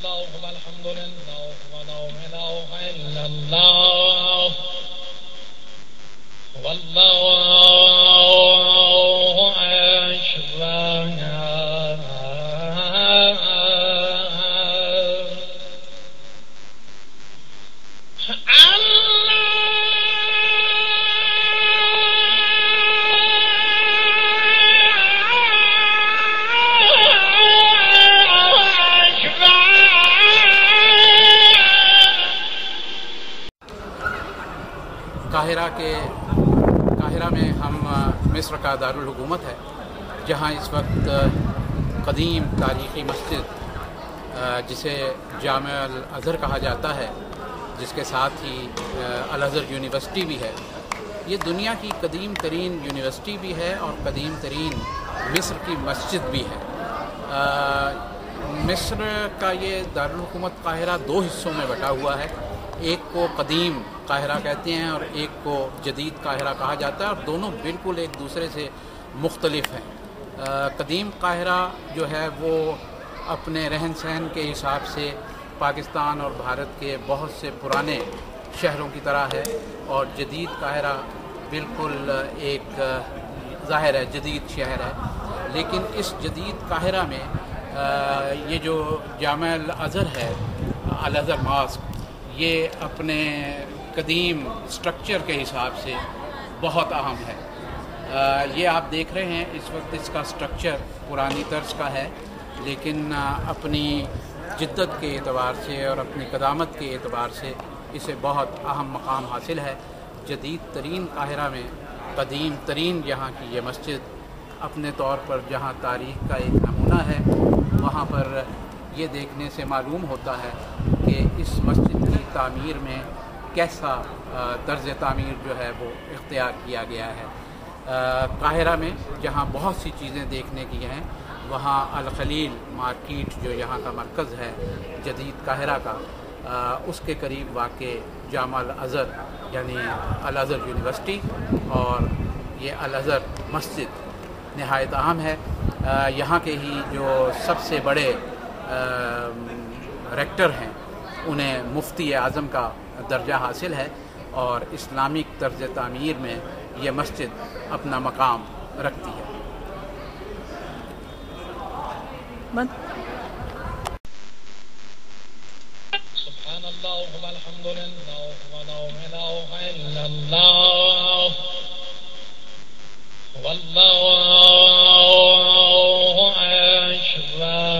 الله والحمد لله ولا إله إلا الله والله أكبر قاہرہ میں ہم مصر کا دارالحکومت ہے، جہاں اس وقت قدیم تاریخی مسجد جسے جامع الازہر کہا جاتا ہے، جس کے ساتھ ہی الازہر یونیورسٹی بھی ہے، یہ دنیا کی قدیم ترین یونیورسٹی بھی ہے اور قدیم ترین مصر کی مسجد بھی ہے۔ مصر کا یہ دارالحکومت قاہرہ دو حصوں میں بٹا ہوا ہے، ایک کو قدیم قاہرہ کہتے ہیں اور ایک کو جدید قاہرہ کہا جاتا ہے، اور دونوں بالکل ایک دوسرے سے مختلف ہیں۔ قدیم قاہرہ جو ہے وہ اپنے رہن سہن کے حساب سے پاکستان اور بھارت کے بہت سے پرانے شہروں کی طرح ہے، اور جدید قاہرہ بالکل ایک ظاہر ہے جدید شہر ہے، لیکن اس جدید قاہرہ میں یہ جو جامع الازہر ہے، الازہر ماسک، یہ اپنے قدیم سٹرکچر کے حساب سے بہت اہم ہے۔ یہ آپ دیکھ رہے ہیں اس وقت اس کا سٹرکچر پرانی طرز کا ہے، لیکن اپنی جدت کے اعتبار سے اور اپنی قدامت کے اعتبار سے اسے بہت اہم مقام حاصل ہے۔ جدید ترین قاہرہ میں قدیم ترین یہاں کی یہ مسجد اپنے طور پر جہاں تاریخ کا ایک نمونہ ہے، وہاں پر یہ دیکھنے سے معلوم ہوتا ہے کہ اس مسجد کی تعمیر میں کیسا طرز تعمیر جو ہے وہ اختیار کیا گیا ہے۔ قاہرہ میں جہاں بہت سی چیزیں دیکھنے کی ہیں، وہاں الخلیل مارکیٹ جو یہاں کا مرکز ہے جدید قاہرہ کا، اس کے قریب واقع جامع الازہر یعنی الازہر یونیورسٹی اور یہ الازہر مسجد نہایت اہم ہے۔ یہاں کے ہی جو سب سے بڑے ریکٹر ہیں انہیں مفتی اعظم کا درجہ حاصل ہے، اور اسلامک طرز تعمیر میں یہ مسجد اپنا مقام رکھتی ہے۔ سبحان الله والحمد لله ولا إله إلا الله والله أكبر